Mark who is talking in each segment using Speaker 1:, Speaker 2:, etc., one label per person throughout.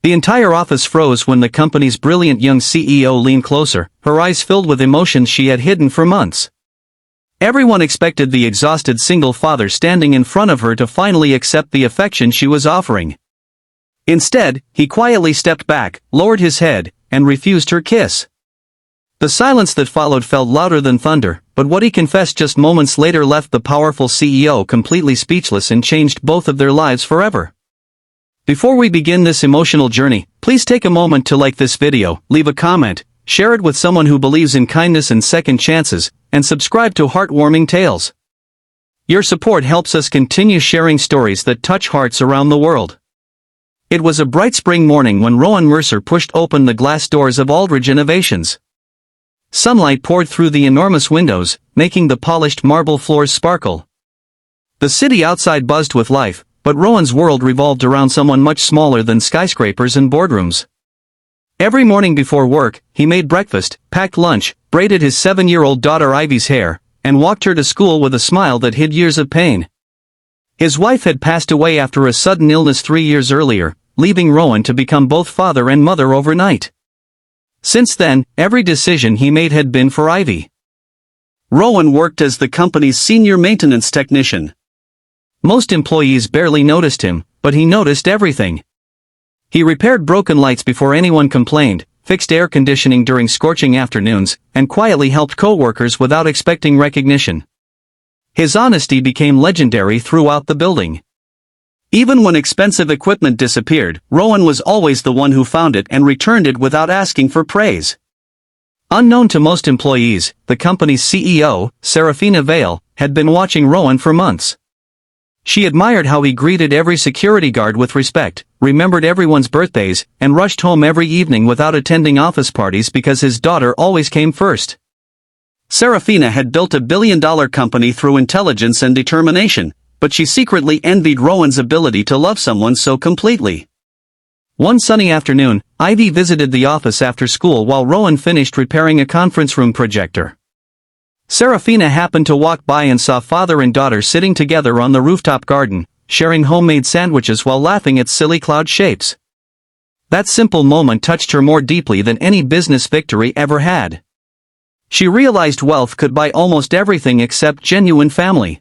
Speaker 1: The entire office froze when the company's brilliant young CEO leaned closer, her eyes filled with emotions she had hidden for months. Everyone expected the exhausted single father standing in front of her to finally accept the affection she was offering. Instead, he quietly stepped back, lowered his head, and refused her kiss. The silence that followed felt louder than thunder, but what he confessed just moments later left the powerful CEO completely speechless and changed both of their lives forever. Before we begin this emotional journey, please take a moment to like this video, leave a comment, share it with someone who believes in kindness and second chances, and subscribe to Heartwarming Tales. Your support helps us continue sharing stories that touch hearts around the world. It was a bright spring morning when Rowan Mercer pushed open the glass doors of Aldridge Innovations. Sunlight poured through the enormous windows, making the polished marble floors sparkle. The city outside buzzed with life, but Rowan's world revolved around someone much smaller than skyscrapers and boardrooms. Every morning before work, he made breakfast, packed lunch, braided his 7-year-old daughter Ivy's hair, and walked her to school with a smile that hid years of pain. His wife had passed away after a sudden illness 3 years earlier, leaving Rowan to become both father and mother overnight. Since then, every decision he made had been for Ivy. Rowan worked as the company's senior maintenance technician. Most employees barely noticed him, but he noticed everything. He repaired broken lights before anyone complained, fixed air conditioning during scorching afternoons, and quietly helped co-workers without expecting recognition. His honesty became legendary throughout the building. Even when expensive equipment disappeared, Rowan was always the one who found it and returned it without asking for praise. Unknown to most employees, the company's CEO, Serafina Vale, had been watching Rowan for months. She admired how he greeted every security guard with respect, remembered everyone's birthdays, and rushed home every evening without attending office parties because his daughter always came first. Serafina had built a billion-dollar company through intelligence and determination, but she secretly envied Rowan's ability to love someone so completely. One sunny afternoon, Ivy visited the office after school while Rowan finished repairing a conference room projector. Serafina happened to walk by and saw father and daughter sitting together on the rooftop garden, sharing homemade sandwiches while laughing at silly cloud shapes. That simple moment touched her more deeply than any business victory ever had. She realized wealth could buy almost everything except genuine family.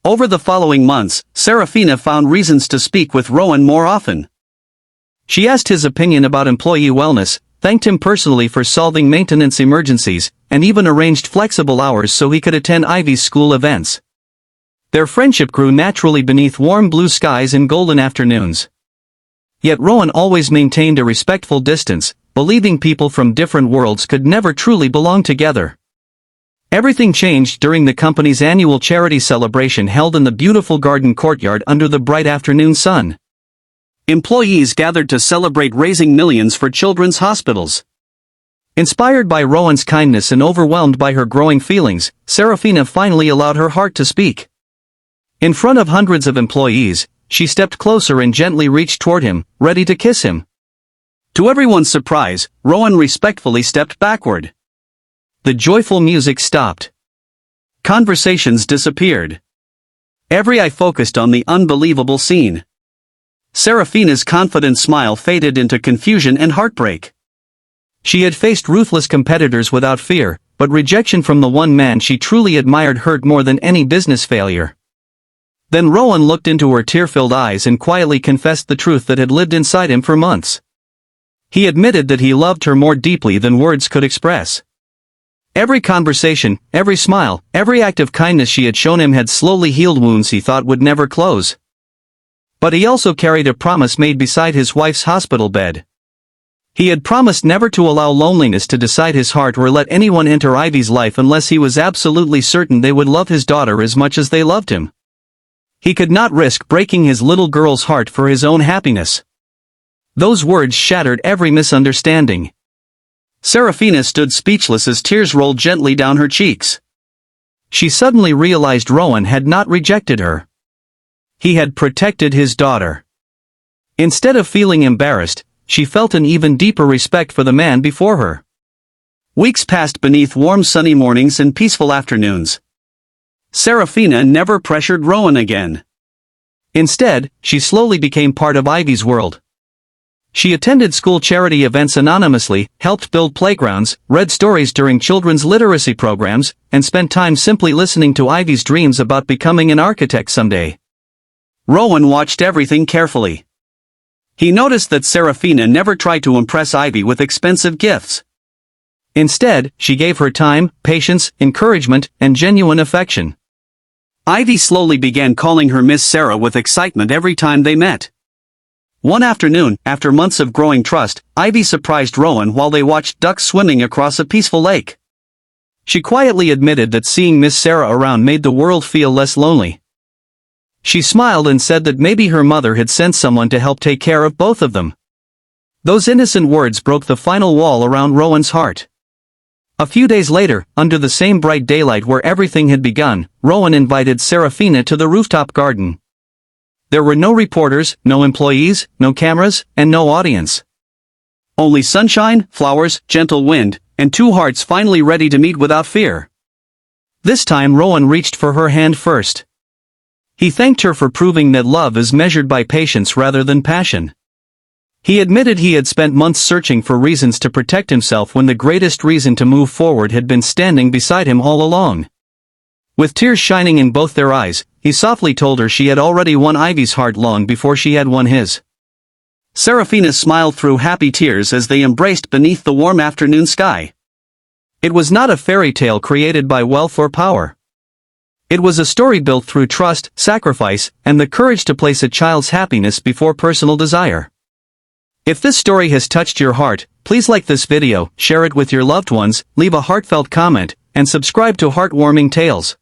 Speaker 1: Over the following months, Serafina found reasons to speak with Rowan more often. She asked his opinion about employee wellness, thanked him personally for solving maintenance emergencies, and even arranged flexible hours so he could attend Ivy's school events. Their friendship grew naturally beneath warm blue skies and golden afternoons. Yet Rowan always maintained a respectful distance, believing people from different worlds could never truly belong together. Everything changed during the company's annual charity celebration held in the beautiful garden courtyard under the bright afternoon sun. Employees gathered to celebrate raising millions for children's hospitals. Inspired by Rowan's kindness and overwhelmed by her growing feelings, Serafina finally allowed her heart to speak. In front of hundreds of employees, she stepped closer and gently reached toward him, ready to kiss him. To everyone's surprise, Rowan respectfully stepped backward. The joyful music stopped. Conversations disappeared. Every eye focused on the unbelievable scene. Serafina's confident smile faded into confusion and heartbreak. She had faced ruthless competitors without fear, but rejection from the one man she truly admired hurt more than any business failure. Then Rowan looked into her tear-filled eyes and quietly confessed the truth that had lived inside him for months. He admitted that he loved her more deeply than words could express. Every conversation, every smile, every act of kindness she had shown him had slowly healed wounds he thought would never close. But he also carried a promise made beside his wife's hospital bed. He had promised never to allow loneliness to decide his heart or let anyone enter Ivy's life unless he was absolutely certain they would love his daughter as much as they loved him. He could not risk breaking his little girl's heart for his own happiness. Those words shattered every misunderstanding. Serafina stood speechless as tears rolled gently down her cheeks. She suddenly realized Rowan had not rejected her. He had protected his daughter. Instead of feeling embarrassed, she felt an even deeper respect for the man before her. Weeks passed beneath warm sunny mornings and peaceful afternoons. Serafina never pressured Rowan again. Instead, she slowly became part of Ivy's world. She attended school charity events anonymously, helped build playgrounds, read stories during children's literacy programs, and spent time simply listening to Ivy's dreams about becoming an architect someday. Rowan watched everything carefully. He noticed that Serafina never tried to impress Ivy with expensive gifts. Instead, she gave her time, patience, encouragement, and genuine affection. Ivy slowly began calling her Miss Sarah with excitement every time they met. One afternoon, after months of growing trust, Ivy surprised Rowan while they watched ducks swimming across a peaceful lake. She quietly admitted that seeing Miss Sarah around made the world feel less lonely. She smiled and said that maybe her mother had sent someone to help take care of both of them. Those innocent words broke the final wall around Rowan's heart. A few days later, under the same bright daylight where everything had begun, Rowan invited Serafina to the rooftop garden. There were no reporters, no employees, no cameras, and no audience. Only sunshine, flowers, gentle wind, and two hearts finally ready to meet without fear. This time Rowan reached for her hand first. He thanked her for proving that love is measured by patience rather than passion. He admitted he had spent months searching for reasons to protect himself when the greatest reason to move forward had been standing beside him all along. With tears shining in both their eyes, he softly told her she had already won Ivy's heart long before she had won his. Serafina smiled through happy tears as they embraced beneath the warm afternoon sky. It was not a fairy tale created by wealth or power. It was a story built through trust, sacrifice, and the courage to place a child's happiness before personal desire. If this story has touched your heart, please like this video, share it with your loved ones, leave a heartfelt comment, and subscribe to Heartwarming Tales.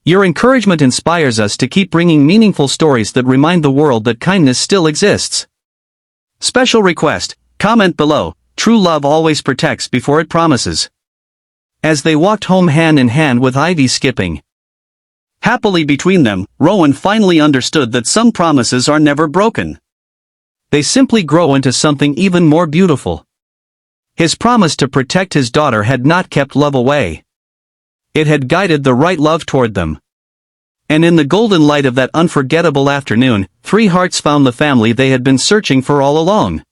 Speaker 1: Your encouragement inspires us to keep bringing meaningful stories that remind the world that kindness still exists. Special request, comment below, true love always protects before it promises. As they walked home hand in hand with Ivy skipping happily between them, Rowan finally understood that some promises are never broken. They simply grow into something even more beautiful. His promise to protect his daughter had not kept love away. It had guided the right love toward them. And in the golden light of that unforgettable afternoon, three hearts found the family they had been searching for all along.